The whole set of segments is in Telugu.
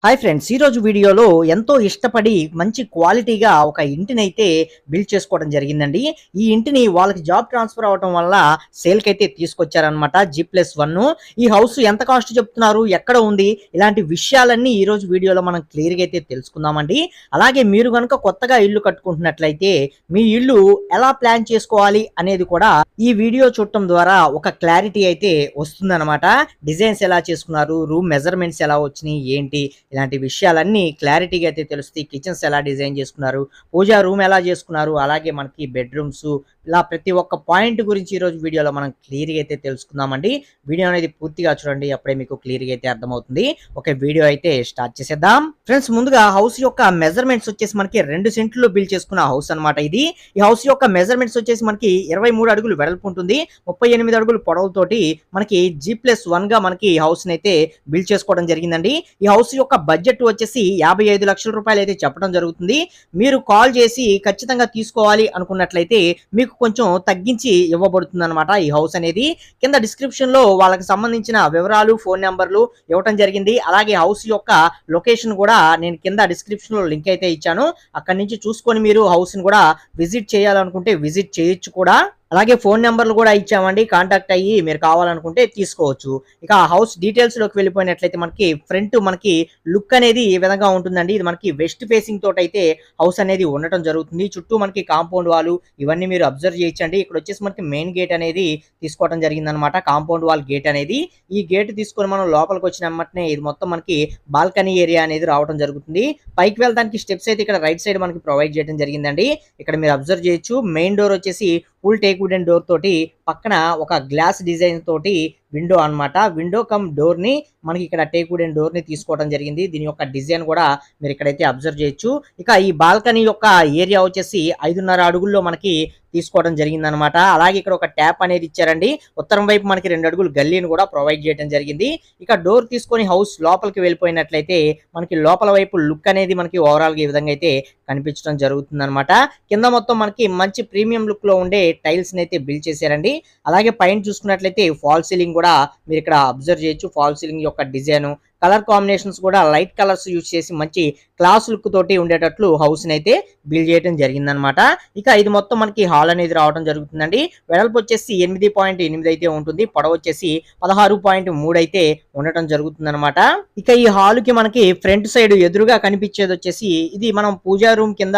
హాయ్ ఫ్రెండ్స్, ఈరోజు వీడియోలో ఎంతో ఇష్టపడి మంచి క్వాలిటీగా ఒక ఇంటినైతే బిల్డ్ చేసుకోవడం జరిగిందండి. ఈ ఇంటిని వాళ్ళకి జాబ్ ట్రాన్స్ఫర్ అవ్వడం వల్ల సేల్కి అయితే తీసుకొచ్చారనమాట. G+1 ఈ హౌస్ ఎంత కాస్ట్ చెప్తున్నారు, ఎక్కడ ఉంది, ఇలాంటి విషయాలన్నీ ఈరోజు వీడియోలో మనం క్లియర్గా అయితే తెలుసుకుందామండి. అలాగే మీరు కనుక కొత్తగా ఇల్లు కట్టుకుంటున్నట్లయితే మీ ఇల్లు ఎలా ప్లాన్ చేసుకోవాలి అనేది కూడా ఈ వీడియో చూడటం ద్వారా ఒక క్లారిటీ అయితే వస్తుందన్నమాట. డిజైన్స్ ఎలా చేసుకున్నారు, రూమ్ మెజర్మెంట్స్ ఎలా వచ్చినాయి, ఏంటి ఇలాంటి విషయాలన్నీ క్లారిటీగా అయితే తెలుస్తాయి. కిచెన్స్ ఎలా డిజైన్ చేసుకున్నారు, పూజా రూమ్ ఎలా చేసుకున్నారు, అలాగే మనకి బెడ్రూమ్స్, ఇలా ప్రతి ఒక్క పాయింట్ గురించి ఈరోజు వీడియోలో మనం క్లియర్గా అయితే తెలుసుకుందామండి. వీడియో అనేది పూర్తిగా చూడండి, అప్పుడే మీకు క్లియర్గా అయితే అర్థమవుతుంది. ఒక వీడియో అయితే స్టార్ట్ చేసేద్దాం. ఫ్రెండ్స్, ముందుగా హౌస్ యొక్క మెజర్మెంట్స్ వచ్చేసి మనకి 2 సెంట్లు బిల్డ్ చేసుకున్న హౌస్ అనమాట ఇది. ఈ హౌస్ యొక్క మెజర్మెంట్స్ వచ్చేసి మనకి 23 అడుగులు వెడల్పు ఉంటుంది, 38 అడుగులు పొడవుతోటి మనకి G+1 గా మనకి హౌస్ అయితే బిల్డ్ చేసుకోవడం జరిగిందండి. ఈ హౌస్ యొక్క బడ్జెట్ వచ్చేసి 55 లక్షల రూపాయలు అయితే చెప్పడం జరుగుతుంది. మీరు కాల్ చేసి ఖచ్చితంగా తీసుకోవాలి అనుకున్నట్లయితే మీకు కొంచెం తగ్గించి ఇవ్వబడుతుంది అనమాట ఈ హౌస్ అనేది. కింద డిస్క్రిప్షన్ లో వాళ్ళకి సంబంధించిన వివరాలు, ఫోన్ నెంబర్లు ఇవ్వడం జరిగింది. అలాగే హౌస్ యొక్క లొకేషన్ కూడా నేను కింద డిస్క్రిప్షన్ లో లింక్ అయితే ఇచ్చాను. అక్కడి నుంచి చూసుకొని మీరు హౌస్ ని కూడా విజిట్ చేయాలనుకుంటే విజిట్ చేయొచ్చు కూడా. అలాగే ఫోన్ నెంబర్లు కూడా ఇచ్చామండి, కాంటాక్ట్ అయ్యి మీరు కావాలనుకుంటే తీసుకోవచ్చు. ఇక హౌస్ డీటెయిల్స్ లోకి వెళ్ళిపోయినట్లయితే మనకి ఫ్రంట్ మనకి లుక్ అనేది ఏ విధంగా ఉంటుందండి. ఇది మనకి వెస్ట్ ఫేసింగ్ తోటి అయితే హౌస్ అనేది ఉండటం జరుగుతుంది. చుట్టూ మనకి కాంపౌండ్ వాల్ ఇవన్నీ మీరు అబ్జర్వ్ చేయొచ్చండి. ఇక్కడ వచ్చేసి మనకి మెయిన్ గేట్ అనేది తీసుకోవడం జరిగిందనమాట. కాంపౌండ్ వాల్ గేట్ అనేది, ఈ గేట్ తీసుకొని మనం లోపలికి వచ్చినమ్మటనే ఇది మొత్తం మనకి బాల్కనీ ఏరియా అనేది రావడం జరుగుతుంది. పైకి వెళ్ళడానికి స్టెప్స్ అయితే ఇక్కడ రైట్ సైడ్ మనకి ప్రొవైడ్ చేయడం జరిగిందండి. ఇక్కడ మీరు అబ్జర్వ్ చేయొచ్చు. మెయిన్ డోర్ వచ్చేసి ఫుల్ టేక్ వుడెన్ డోర్ తోటి, పక్కన ఒక గ్లాస్ డిజైన్ తోటి విండో అన్నమాట. విండో కమ్ డోర్ ని మనకి ఇక్కడ టేక్ వుడెన్ డోర్ ని తీసుకోవడం జరిగింది. దీని యొక్క డిజైన్ కూడా మీరు ఇక్కడైతే అబ్జర్వ్ చేయొచ్చు. ఇక ఈ బాల్కనీ యొక్క ఏరియా వచ్చేసి 5.5 అడుగుల్లో మనకి తీసుకోవడం జరిగింది అనమాట. అలాగే ఇక్కడ ఒక ట్యాప్ అనేది ఇచ్చారండి. ఉత్తరం వైపు మనకి 2 అడుగులు గల్లీని కూడా ప్రొవైడ్ చేయడం జరిగింది. ఇక డోర్ తీసుకొని హౌస్ లోపలికి వెళ్ళిపోయినట్లయితే మనకి లోపల వైపు లుక్ అనేది మనకి ఓవరాల్ గా ఈ విధంగా అయితే కనిపించడం జరుగుతుంది అనమాట. కింద మొత్తం మనకి మంచి ప్రీమియం లుక్ లో ఉండే టైల్స్ అయితే బిల్డ్ చేశారండి. అలాగే పైన చూసుకున్నట్లయితే ఫాల్ సీలింగ్ కూడా మీరు ఇక్కడ అబ్జర్వ్ చేయొచ్చు. ఫాల్ సీలింగ్ యొక్క డిజైన్, కలర్ కాంబినేషన్స్ కూడా లైట్ కలర్స్ యూజ్ చేసి మంచి క్లాస్ లుక్ తోటి ఉండేటట్లు హౌస్ ని అయితే బిల్డ్ చేయడం జరిగిందనమాట. ఇక ఇది మొత్తం మనకి హాల్ అనేది రావడం జరుగుతుందండి. వెడల్పు వచ్చేసి 8.8 అయితే ఉంటుంది, పొడవు వచ్చేసి 16.3 అయితే ఉండటం జరుగుతుందన్నమాట. ఇక ఈ హాల్ కి మనకి ఫ్రంట్ సైడ్ ఎదురుగా కనిపించేది వచ్చేసి ఇది మనం పూజా రూమ్ కింద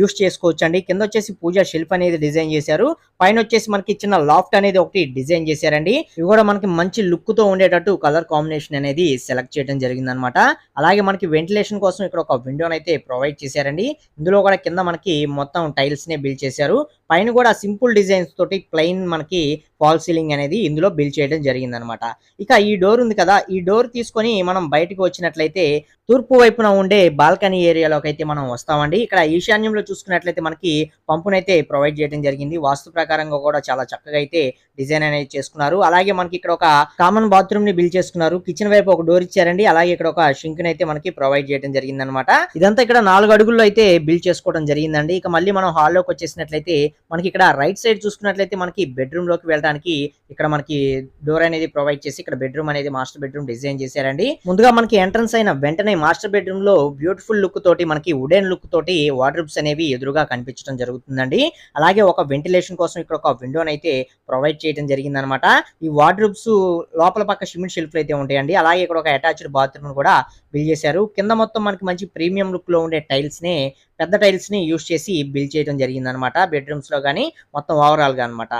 యూస్ చేసుకోవచ్చు అండి. కింద వచ్చేసి పూజా షెల్ఫ్ అనేది డిజైన్ చేశారు. పైన వచ్చేసి మనకి చిన్న లాఫ్ట్ అనేది ఒకటి డిజైన్ చేశారండి. ఇవి కూడా మనకి మంచి లుక్ తో ఉండేటట్టు కలర్ కాంబినేషన్ అనేది సెలెక్ట్ చేయడం జరిగింది అనమాట. అలాగే మనకి వెంటిలేషన్ కోసం ఇక్కడ ఒక విండోని అయితే ప్రొవైడ్ చేశారండి. ఇందులో కూడా కింద మనకి మొత్తం టైల్స్ నే బిల్డ్ చేశారు. పైన కూడా సింపుల్ డిజైన్స్ తోటి ప్లెయిన్ మనకి ఫాల్ సీలింగ్ అనేది ఇందులో బిల్డ్ చేయడం జరిగింది అనమాట. ఇక ఈ డోర్ ఉంది కదా, ఈ డోర్ తీసుకొని మనం బయటకు వచ్చినట్లయితే తూర్పు వైపున ఉండే బాల్కనీ ఏరియాలోకి అయితే మనం వస్తామండి. ఇక్కడ ఈశాన్యంలో చూసుకున్నట్లయితే మనకి పంపునైతే ప్రొవైడ్ చేయడం జరిగింది. వాస్తు ప్రకారంగా కూడా చాలా చక్కగా అయితే డిజైన్ అనేది చేసుకున్నారు. అలాగే మనకి ఇక్కడ ఒక కామన్ బాత్రూమ్ ని బిల్డ్ చేసుకున్నారు. కిచెన్ వైపు ఒక డోర్ ఇచ్చారండి. అలాగే ఇక్కడ ఒక షింక్ అయితే మనకి ప్రొవైడ్ చేయడం జరిగింది అనమాట. ఇదంతా ఇక్కడ 4 అడుగుల్లో అయితే బిల్డ్ చేసుకోవడం జరిగిందండి. ఇక మళ్ళీ మనం హాల్లోకి వచ్చేసినట్లయితే మనకి ఇక్కడ రైట్ సైడ్ చూసుకున్నట్లయితే మనకి బెడ్రూమ్ లోకి వెళ్ళడానికి ఇక్కడ మనకి డోర్ అనేది ప్రొవైడ్ చేసి ఇక్కడ బెడ్రూమ్ అనేది మాస్టర్ బెడ్రూమ్ డిజైన్ చేశారండి. ముందుగా మనకి ఎంట్రన్స్ అయిన వెంటనే మాస్టర్ బెడ్రూమ్ లో బ్యూటిఫుల్ లుక్ తోటి మనకి వుడెన్ లుక్ తోటి వార్డ్రోబ్స్ అనేవి ఎదురుగా కనిపించడం జరుగుతుందండి. అలాగే ఒక వెంటిలేషన్ కోసం ఇక్కడ ఒక విండోని అయితే ప్రొవైడ్ చేయడం జరిగింది అనమాట. ఈ వార్డ్రోబ్స్ లోపల పక్క సిమెంట్ షెల్ఫ్లు అయితే ఉంటాయండి. అలాగే ఇక్కడ ఒక అటాచ్డ్ బాత్రూమ్ కూడా బిల్డ్ చేశారు. కింద మొత్తం మనకి మంచి ప్రీమియం లుక్ లో ఉండే టైల్స్ ని, పెద్ద టైల్స్ ని యూజ్ చేసి బిల్డ్ చేయడం జరిగింది అనమాట. బెడ్రూమ్స్ లో కానీ మొత్తం ఓవరాల్ గా అనమాట.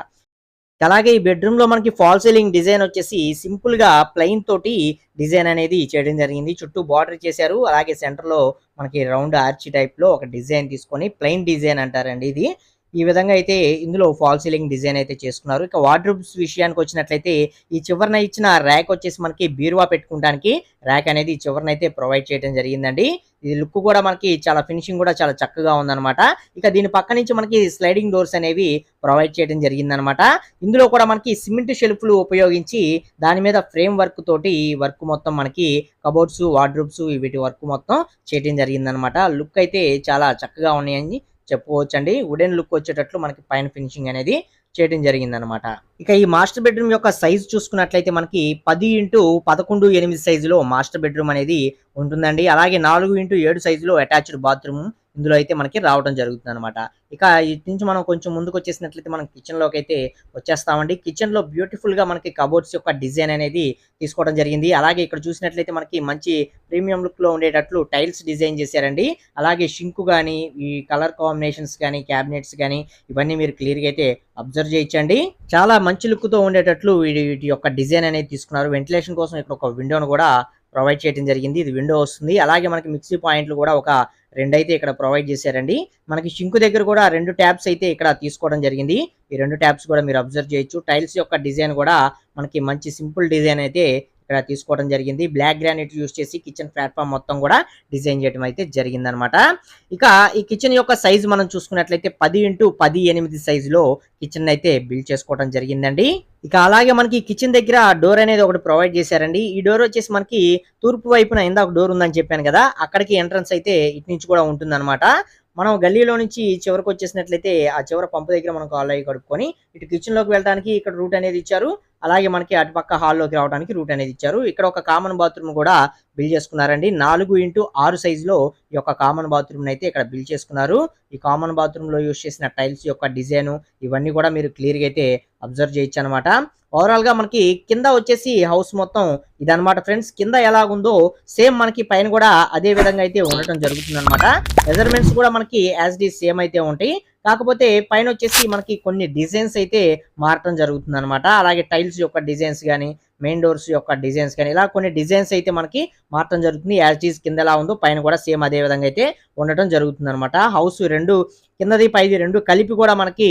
అలాగే ఈ బెడ్రూమ్ లో మనకి ఫాల్ సీలింగ్ డిజైన్ వచ్చేసి సింపుల్ గా ప్లెయిన్ తోటి డిజైన్ అనేది చేయడం జరిగింది. చుట్టూ బార్డర్ చేశారు. అలాగే సెంటర్ లో మనకి రౌండ్ ఆర్చ్ టైప్ లో ఒక డిజైన్ తీసుకొని, ప్లెయిన్ డిజైన్ అంటారండి ఇది. ఈ విధంగా అయితే ఇందులో ఫాల్ సీలింగ్ డిజైన్ అయితే చేసుకున్నారు. ఇక వార్డ్రోబ్స్ విషయానికి వచ్చినట్లయితే ఈ చివరన ఇచ్చిన ర్యాక్ వచ్చేసి మనకి బీరువా పెట్టుకోవడానికి ర్యాక్ అనేది చివరన అయితే ప్రొవైడ్ చేయడం జరిగిందండి. ఇది లుక్ కూడా మనకి చాలా ఫినిషింగ్ కూడా చాలా చక్కగా ఉందన్నమాట. ఇక దీని పక్క నుంచి మనకి స్లైడింగ్ డోర్స్ అనేవి ప్రొవైడ్ చేయడం జరిగిందనమాట. ఇందులో కూడా మనకి సిమెంట్ షెల్ఫ్లు ఉపయోగించి దాని మీద ఫ్రేమ్ వర్క్ తోటి వర్క్ మొత్తం మనకి కబోర్డ్స్, వార్డ్రోబ్స్ వీటి వర్క్ మొత్తం చేయడం జరిగిందనమాట. లుక్ అయితే చాలా చక్కగా ఉన్నాయని చెప్పుకోవచ్చండి. వుడెన్ లుక్ వచ్చేటట్లు మనకి పైన ఫినిషింగ్ అనేది చేయడం జరిగిందనమాట. ఇక ఈ మాస్టర్ బెడ్రూమ్ యొక్క సైజ్ చూసుకున్నట్లయితే మనకి 10x11 సైజులో మాస్టర్ బెడ్రూమ్ అనేది ఉంటుందండి. అలాగే 4x7 సైజులో అటాచ్డ్ బాత్రూమ్ ఇందులో అయితే మనకి రావడం జరుగుతుందనమాట. ఇక ఇటు నుంచి మనం కొంచెం ముందుకొచ్చేసినట్లయితే మనం కిచెన్‌లోకైతే వచ్చేస్తామండి. కిచెన్‌లో బ్యూటిఫుల్‌గా మనకి కబోర్డ్స్ యొక్క డిజైన్ అనేది తీసుకోవడం జరిగింది. అలాగే ఇక్కడ చూసినట్లయితే మనకి మంచి ప్రీమియం లుక్‌లో ఉండేటట్లు టైల్స్ డిజైన్ చేశారండి. అలాగే షింక్ గాని, ఈ కలర్ కాంబినేషన్స్ గాని, క్యాబినెట్స్ గాని ఇవన్నీ మీరు క్లియర్‌గా అయితే అబ్జర్వ్ చేయొచ్చండి. చాలా మంచి లుక్‌తో ఉండేటట్లు వీటి యొక్క డిజైన్ అనేది తీసుకున్నారు. వెంటిలేషన్ కోసం ఇక్కడ ఒక విండోను కూడా ప్రొవైడ్ చేయడం జరిగింది. ఇది విండో వస్తుంది. అలాగే మనకి మిక్సీ పాయింట్లు కూడా ఒక 2 అయితే ఇక్కడ ప్రొవైడ్ చేశారండి. మనకి షింక్ దగ్గర కూడా 2 ట్యాప్స్ అయితే ఇక్కడ తీసుకోవడం జరిగింది. ఈ 2 ట్యాప్స్ కూడా మీరు అబ్జర్వ్ చేయొచ్చు. టైల్స్ యొక్క డిజైన్ కూడా మనకి మంచి సింపుల్ డిజైన్ అయితే ఇక్కడ తీసుకోవడం జరిగింది. బ్లాక్ గ్రానైట్ యూజ్ చేసి కిచెన్ ప్లాట్‌ఫామ్ మొత్తం కూడా డిజైన్ చేయడం అయితే జరిగిందనమాట. ఇక ఈ కిచెన్ యొక్క సైజ్ మనం చూసుకున్నట్లయితే 10x18 సైజులో కిచెన్ అయితే బిల్డ్ చేసుకోవడం జరిగిందండి. ఇక అలాగే మనకి కిచెన్ దగ్గర డోర్ అనేది ఒకటి ప్రొవైడ్ చేశారండి. ఈ డోర్ వచ్చేసి మనకి తూర్పు వైపున ఇందాక డోర్ ఉందని చెప్పాను కదా! అక్కడికి ఎంట్రన్స్ అయితే ఇటు నుంచి కూడా ఉంటుందన్నమాట. మనం గల్లీలో నుంచి చివరికి వచ్చేసినట్లయితే ఆ చివర పంపు దగ్గర మనం కాళ్ళు అవి కడుక్కొని ఇటు కిచెన్‌లోకి వెళ్ళడానికి ఇక్కడ రూట్ అనేది ఇచ్చారు. అలాగే మనకి అటుపక్క హాల్‌లోకి రావడానికి రూట్ అనేది ఇచ్చారు. ఇక్కడ ఒక కామన్ బాత్రూమ్ కూడా బిల్డ్ చేసుకున్నారండి. 4x6 సైజులో ఈ యొక్క కామన్ బాత్రూమ్‌ని అయితే ఇక్కడ బిల్డ్ చేసుకున్నారు. ఈ కామన్ బాత్రూమ్‌లో యూజ్ చేసిన టైల్స్ యొక్క డిజైన్ ఇవన్నీ కూడా మీరు క్లియర్‌గా అయితే అబ్జర్వ్ చేయొచ్చనమాట. ఓవరాల్‌గా మనకి కింద వచ్చేసి హౌస్ మొత్తం ఇదనమాట ఫ్రెండ్స్. కింద ఎలాగుందో సేమ్ మనకి పైన కూడా అదే విధంగా అయితే ఉండటం జరుగుతుందనమాట. మెజర్‌మెంట్స్ కూడా మనకి యాజ్ ఇట్ ఈజ్ సేమ్ అయితే ఉంటాయి. కాకపోతే పైన వచ్చేసి మనకి కొన్ని డిజైన్స్ అయితే మారటం జరుగుతుందనమాట. అలాగే టైల్స్ యొక్క డిజైన్స్ గాని, మెయిన్ డోర్స్ యొక్క డిజైన్స్ గాని ఇలా కొన్ని డిజైన్స్ అయితే మనకి మారటం జరుగుతుంది. యాజ్ ఇట్ ఈజ్ కింద ఎలా ఉందో పైన కూడా సేమ్ అదే విధంగా అయితే ఉండటం జరుగుతుందనమాట. హౌస్ 2 కిందది పైది 2 కలిపి కూడా మనకి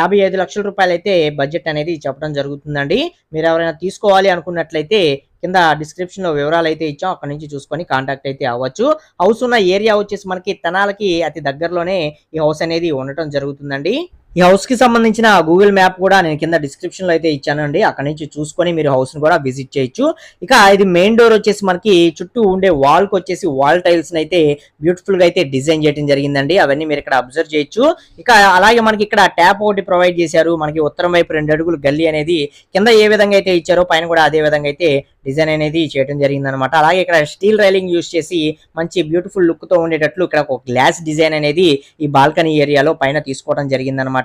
55 లక్షల రూపాయలైతే బడ్జెట్ అనేది చెప్పడం జరుగుతుందండి. మీరు ఎవరైనా తీసుకోవాలి అనుకున్నట్లయితే కింద డిస్క్రిప్షన్‌లో వివరాలైతే ఇచ్చాం. అక్కడి నుంచి చూసుకొని కాంటాక్ట్ అయితే అవ్వచ్చు. హౌస్ ఉన్న ఏరియా వచ్చేసి మనకి తెనాలికి అతి దగ్గరలోనే ఈ హౌస్ అనేది ఉండటం జరుగుతుందండి. ఈ హౌస్‌కి సంబంధించిన గూగుల్ మ్యాప్ కూడా నేను కింద డిస్క్రిప్షన్‌లో అయితే ఇచ్చానండి. అక్కడి నుంచి చూసుకొని మీరు హౌస్‌ని కూడా విజిట్ చేయొచ్చు. ఇక ఇది మెయిన్ డోర్ వచ్చేసి మనకి చుట్టూ ఉండే వాల్‌కి వచ్చేసి వాల్ టైల్స్‌ని అయితే బ్యూటిఫుల్‌గా అయితే డిజైన్ చేయడం జరిగిందండి. అవన్నీ మీరు ఇక్కడ అబ్జర్వ్ చేయొచ్చు. ఇక అలాగే మనకి ఇక్కడ ట్యాప్ ఒకటి ప్రొవైడ్ చేశారు. మనకి ఉత్తరం వైపు 2 అడుగులు గల్లీ అనేది కింద ఏ విధంగా అయితే ఇచ్చారో పైన కూడా అదే విధంగా అయితే డిజైన్ అనేది చేయడం జరిగిందనమాట. అలాగే ఇక్కడ స్టీల్ రైలింగ్ యూజ్ చేసి మంచి బ్యూటిఫుల్ లుక్‌తో ఉండేటట్లు ఇక్కడ ఒక గ్లాస్ డిజైన్ అనేది ఈ బాల్కనీ ఏరియాలో పైన తీసుకోవడం జరిగిందనమాట.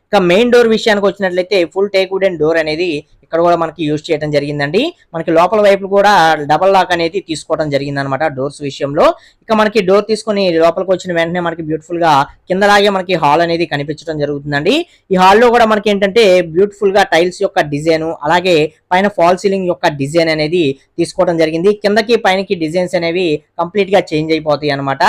ఇక మెయిన్ డోర్ విషయానికి వచ్చినట్లయితే ఫుల్ టేక్ వుడెన్ డోర్ అనేది ఇక్కడ కూడా మనకి యూజ్ చేయడం జరిగిందండి. మనకి లోపల వైపు కూడా డబల్ లాక్ అనేది తీసుకోవడం జరిగిందనమాట డోర్స్ విషయంలో. ఇక మనకి డోర్ తీసుకొని లోపలికి వచ్చిన వెంటనే మనకి బ్యూటిఫుల్ గా కిందలాగే మనకి హాల్ అనేది కనిపించడం జరుగుతుందండి. ఈ హాల్లో కూడా మనకి ఏంటంటే బ్యూటిఫుల్ గా టైల్స్ యొక్క డిజైన్ అలాగే పైన ఫాల్ సీలింగ్ యొక్క డిజైన్ అనేది తీసుకోవడం జరిగింది. కిందకి పైనకి డిజైన్స్ అనేవి కంప్లీట్ గా చేంజ్ అయిపోతాయి అనమాట.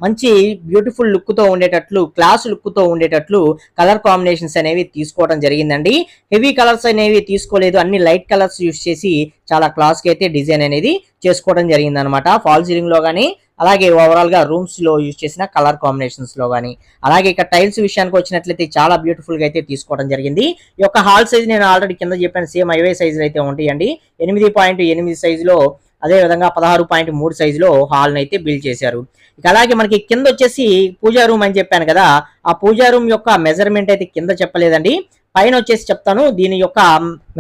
మంచి బ్యూటిఫుల్ లుక్ తో ఉండేటట్లు క్లాస్ లుక్ తో ఉండేటట్లు కలర్ కాంబినేషన్స్ అనేవి తీసుకోవడం జరిగిందండి. హెవీ కలర్స్ అనేవి తీసుకోలేదు. అన్ని లైట్ కలర్స్ యూస్ చేసి చాలా క్లాస్ కి అయితే డిజైన్ అనేది చేసుకోవడం జరిగింది అనమాట. ఫాల్ సీలింగ్ లో గానీ అలాగే ఓవరాల్ గా రూమ్స్ లో యూజ్ చేసిన కలర్ కాంబినేషన్స్ లో గానీ అలాగే ఇక్కడ టైల్స్ విషయానికి వచ్చినట్లయితే చాలా బ్యూటిఫుల్ గా అయితే తీసుకోవడం జరిగింది. ఈ యొక్క హాల్ సైజ్ నేను ఆల్రెడీ కింద చెప్పాను సేమ్ అవే సైజులు అయితే ఉంటాయండి. 8.8 సైజులో అదే విధంగా 16.3 సైజులో హాల్ అయితే బిల్డ్ చేశారు. ఇక అలాగే మనకి కింద వచ్చేసి పూజా రూమ్ అని చెప్పాను కదా, ఆ పూజా రూమ్ యొక్క మెజర్మెంట్ అయితే కింద చెప్పలేదండి, పైన వచ్చేసి చెప్తాను. దీని యొక్క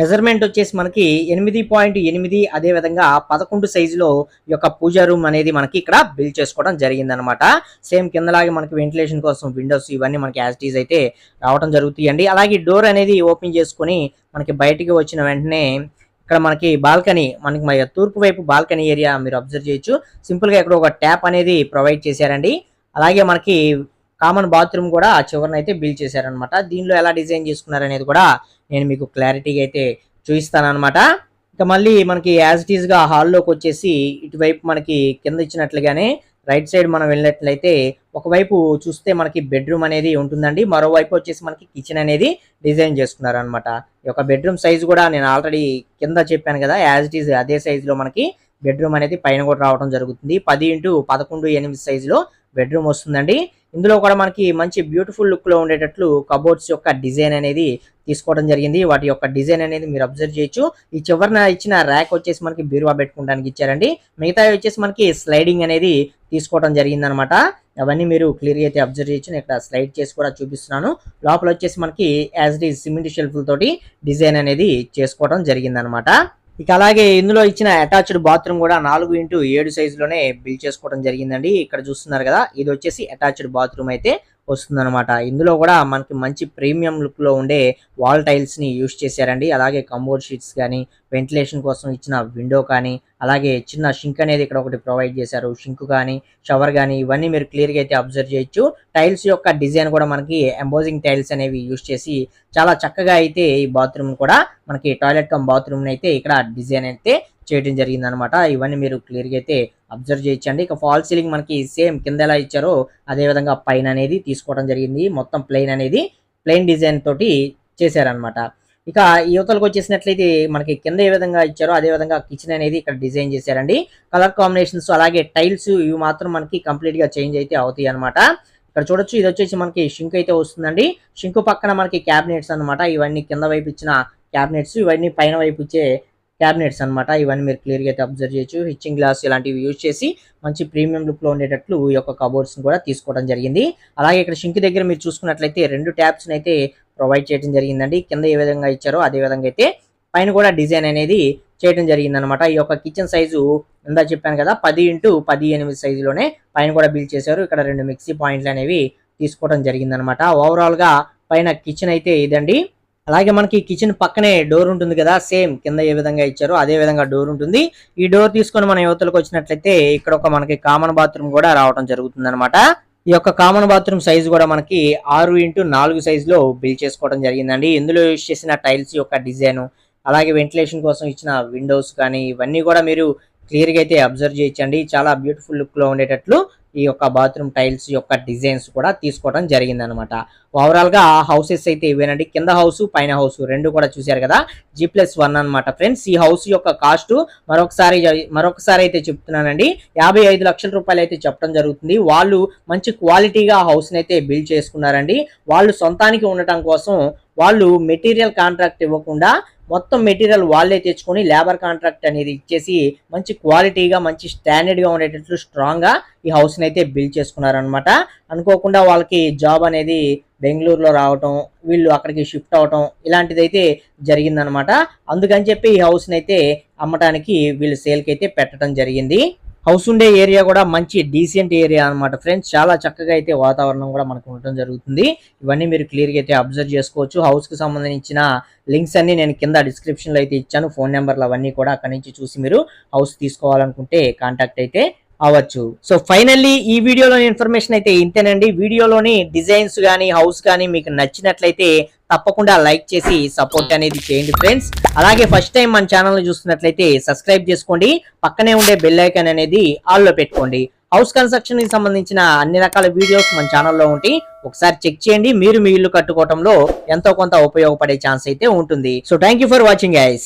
మెజర్మెంట్ వచ్చేసి మనకి 8.8 అదే విధంగా 11 సైజులో ఈ యొక్క పూజా రూమ్ అనేది మనకి ఇక్కడ బిల్డ్ చేసుకోవడం జరిగింది అనమాట. సేమ్ కిందలాగే మనకి వెంటిలేషన్ కోసం విండోస్ ఇవన్నీ మనకి యాజ్ ఇట్ ఈజ్ అయితే రావడం జరుగుతాయండి. అలాగే డోర్ అనేది ఓపెన్ చేసుకొని మనకి బయటికి వచ్చిన వెంటనే ఇక్కడ మనకి బాల్కనీ మనకి తూర్పు వైపు బాల్కనీ ఏరియా మీరు అబ్జర్వ్ చేయొచ్చు. సింపుల్ గా ఇక్కడ ఒక ట్యాప్ అనేది ప్రొవైడ్ చేశారండి. అలాగే మనకి కామన్ బాత్రూమ్ కూడా చివరన అయితే బిల్డ్ చేశారనమాట. దీనిలో ఎలా డిజైన్ చేసుకున్నారు అనేది కూడా నేను మీకు క్లారిటీగా అయితే చూపిస్తాను అనమాట. ఇక మళ్ళీ మనకి యాజ్ ఇట్ ఈస్ గా హాల్లోకి వచ్చేసి ఇటువైపు మనకి కింద ఇచ్చినట్లుగానే రైట్ సైడ్ మనం వెళ్ళినట్లయితే ఒకవైపు చూస్తే మనకి బెడ్రూమ్ అనేది ఉంటుందండి, మరోవైపు వచ్చేసి మనకి కిచెన్ అనేది డిజైన్ చేసుకున్నారు అనమాట. ఈ యొక్క బెడ్రూమ్ సైజ్ కూడా నేను ఆల్రెడీ కింద చెప్పాను కదా, యాజ్ ఇట్ ఈస్ అదే సైజ్ లో మనకి బెడ్రూమ్ అనేది పైన కూడా రావడం జరుగుతుంది. 10x11 సైజులో బెడ్రూమ్ వస్తుందండి. ఇందులో కూడా మనకి మంచి బ్యూటిఫుల్ లుక్ లో ఉండేటట్లు కబోర్డ్స్ యొక్క డిజైన్ అనేది తీసుకోవడం జరిగింది. వాటి యొక్క డిజైన్ అనేది మీరు అబ్జర్వ్ చేయొచ్చు. ఈ చివరన ఇచ్చిన ర్యాక్ వచ్చేసి మనకి బీరువా పెట్టుకోవడానికి ఇచ్చారండి. మిగతా వచ్చేసి మనకి స్లైడింగ్ అనేది తీసుకోవడం జరిగింది అనమాట. అవన్నీ మీరు క్లియర్గా అయితే అబ్జర్వ్ చేయొచ్చు. నేను ఇక్కడ స్లైడ్ చేసి కూడా చూపిస్తున్నాను. లోపల వచ్చేసి మనకి యాజ్ ఇట్ ఈజ్ సిమెంట్ షెల్ఫ్ల తోటి డిజైన్ అనేది చేసుకోవడం జరిగిందనమాట. ఇక అలాగే ఇందులో ఇచ్చిన అటాచ్డ్ బాత్రూమ్ కూడా 4x7 సైజులోనే బిల్డ్ చేసుకోవడం జరిగిందండి. ఇక్కడ చూస్తున్నారు కదా, ఇది వచ్చేసి అటాచ్డ్ బాత్రూమ్ అయితే వస్తుందన్నమాట. ఇందులో కూడా మనకి మంచి ప్రీమియం లుక్ లో ఉండే వాల్ టైల్స్ ని యూస్ చేశారండి. అలాగే కంబోర్డ్ షీట్స్ కానీ, వెంటిలేషన్ కోసం ఇచ్చిన విండో కానీ, అలాగే చిన్న షింక్ అనేది ఇక్కడ ఒకటి ప్రొవైడ్ చేశారు. షింక్ కానీ, షవర్ కానీ ఇవన్నీ మీరు క్లియర్ గా అయితే అబ్జర్వ్ చేయొచ్చు. టైల్స్ యొక్క డిజైన్ కూడా మనకి ఎంబోజింగ్ టైల్స్ అనేవి యూస్ చేసి చాలా చక్కగా అయితే ఈ బాత్రూమ్ కూడా మనకి టాయిలెట్ కమ్ బాత్రూమ్ అయితే ఇక్కడ డిజైన్ అయితే చేయడం జరిగింది అనమాట. ఇవన్నీ మీరు క్లియర్ గా అయితే అబ్జర్వ్ చేయొచ్చండి. ఇక ఫాల్ సీలింగ్ మనకి సేమ్ కింద ఎలా ఇచ్చారో అదే విధంగా పైన అనేది తీసుకోవడం జరిగింది. మొత్తం ప్లెయిన్ అనేది ప్లెయిన్ డిజైన్ తోటి చేశారనమాట. ఇక యువతలకు వచ్చేసినట్లయితే మనకి కింద ఏ విధంగా ఇచ్చారో అదే విధంగా కిచెన్ అనేది ఇక్కడ డిజైన్ చేశారండి. కలర్ కాంబినేషన్స్ అలాగే టైల్స్ ఇవి మాత్రం మనకి కంప్లీట్ గా చేంజ్ అయితే అవుతాయి అనమాట. ఇక్కడ చూడొచ్చు, ఇది వచ్చేసి మనకి షింక్ అయితే వస్తుందండి. షింక్ పక్కన మనకి క్యాబినెట్స్ అనమాట. ఇవన్నీ కింద వైపు ఇచ్చిన క్యాబినెట్స్, ఇవన్నీ పైన వైపు ఇచ్చే క్యాబినెట్స్ అనమాట. ఇవన్నీ మీరు క్లియర్ గా అయితే అబ్జర్వ్ చేయొచ్చు. హిచ్చింగ్ గ్లాస్ ఇలాంటివి యూజ్ చేసి మంచి ప్రీమియం లుక్ లో ఉండేటట్లు ఈ యొక్క కబోర్డ్స్ కూడా తీసుకోవడం జరిగింది. అలాగే ఇక్కడ షింక్ దగ్గర మీరు చూసుకున్నట్లయితే 2 ట్యాప్స్ అయితే ప్రొవైడ్ చేయడం జరిగిందండి. కింద ఏ విధంగా ఇచ్చారో అదే విధంగా అయితే పైన కూడా డిజైన్ అనేది చేయడం జరిగింది అనమాట. ఈ యొక్క కిచెన్ సైజు ఇందా చెప్పాను కదా 10x18 సైజులోనే పైన కూడా బిల్డ్ చేశారు. ఇక్కడ 2 మిక్సీ పాయింట్లు అనేవి తీసుకోవడం జరిగింది అనమాట. ఓవరాల్ గా పైన కిచెన్ అయితే ఇదండి. అలాగే మనకి కిచెన్ పక్కనే డోర్ ఉంటుంది కదా, సేమ్ కింద ఏ విధంగా ఇచ్చారో అదే విధంగా డోర్ ఉంటుంది. ఈ డోర్ తీసుకొని మన యువతలకు వచ్చినట్లయితే ఇక్కడ ఒక మనకి కామన్ బాత్రూమ్ కూడా రావడం జరుగుతుంది అనమాట. ఈ యొక్క కామన్ బాత్రూమ్ సైజ్ కూడా మనకి 6x4 సైజులో బిల్డ్ చేసుకోవడం జరిగిందండి. ఇందులో యూజ్ చేసిన టైల్స్ యొక్క డిజైన్, అలాగే వెంటిలేషన్ కోసం ఇచ్చిన విండోస్ కానీ ఇవన్నీ కూడా మీరు క్లియర్ గా అయితే అబ్జర్వ్ చేయొచ్చండి. చాలా బ్యూటిఫుల్ లుక్ లో ఉండేటట్లు ఈ యొక్క బాత్రూమ్ టైల్స్ యొక్క డిజైన్స్ కూడా తీసుకోవడం జరిగింది అనమాట. ఓవరాల్ గా హౌసెస్ అయితే ఇవేనండి. కింద హౌస్ పైన హౌస్ రెండు కూడా చూశారు కదా, G+1 అనమాట ఫ్రెండ్స్. ఈ హౌస్ యొక్క కాస్ట్ మరొకసారి అయితే చెప్తున్నానండి, 55 లక్షల రూపాయలు అయితే చెప్పడం జరుగుతుంది. వాళ్ళు మంచి క్వాలిటీగా హౌస్ అయితే బిల్డ్ చేసుకున్నారండి. వాళ్ళు సొంతానికి ఉండటం కోసం వాళ్ళు మెటీరియల్ కాంట్రాక్ట్ ఇవ్వకుండా మొత్తం మెటీరియల్ వాళ్ళే తెచ్చుకొని లేబర్ కాంట్రాక్ట్ అనేది ఇచ్చేసి మంచి క్వాలిటీగా మంచి స్టాండర్డ్ గా ఉండేటట్లు స్ట్రాంగ్ గా ఈ హౌస్ అయితే బిల్డ్ చేసుకున్నారనమాట. అనుకోకుండా వాళ్ళకి జాబ్ అనేది బెంగళూరులో రావటం, వీళ్ళు అక్కడికి షిఫ్ట్ అవటం ఇలాంటిది అయితే జరిగిందనమాట. అందుకని చెప్పి ఈ హౌస్ అయితే అమ్మటానికి వీళ్ళు సేల్ కి అయితే పెట్టడం జరిగింది. హౌస్ ఉండే ఏరియా కూడా మంచి డీసెంట్ ఏరియా అనమాట ఫ్రెండ్స్. చాలా చక్కగా అయితే వాతావరణం కూడా మనకు ఉండటం జరుగుతుంది. ఇవన్నీ మీరు క్లియర్ గా అయితే అబ్జర్వ్ చేసుకోవచ్చు. హౌస్ కి సంబంధించిన లింక్స్ అన్ని నేను కింద డిస్క్రిప్షన్ లో అయితే ఇచ్చాను. ఫోన్ నెంబర్లు అవన్నీ కూడా అక్కడి నుంచి చూసి మీరు హౌస్ తీసుకోవాలనుకుంటే కాంటాక్ట్ అయితే అవ్వచ్చు. సో ఫైనల్లీ ఈ వీడియోలోని ఇన్ఫర్మేషన్ అయితే ఇంతేనండి. వీడియోలోని డిజైన్స్ కానీ హౌస్ కానీ మీకు నచ్చినట్లయితే తప్పకుండా లైక్ చేసి సపోర్ట్ అనేది చేయండి ఫ్రెండ్స్. అలాగే ఫస్ట్ టైం మన ఛానల్ చూస్తున్నట్లయితే సబ్స్క్రైబ్ చేసుకోండి. పక్కనే ఉండే బెల్ ఐకాన్ అనేది ఆల్ లో పెట్టుకోండి. హౌస్ కన్స్ట్రక్షన్ కి సంబంధించిన అన్ని రకాల వీడియోస్ మన ఛానల్లో ఉంటాయి. ఒకసారి చెక్ చేయండి. మీరు మీ ఇల్లు కట్టుకోవడంలో ఎంతో కొంత ఉపయోగపడే ఛాన్స్ అయితే ఉంటుంది. So thank you for watching guys.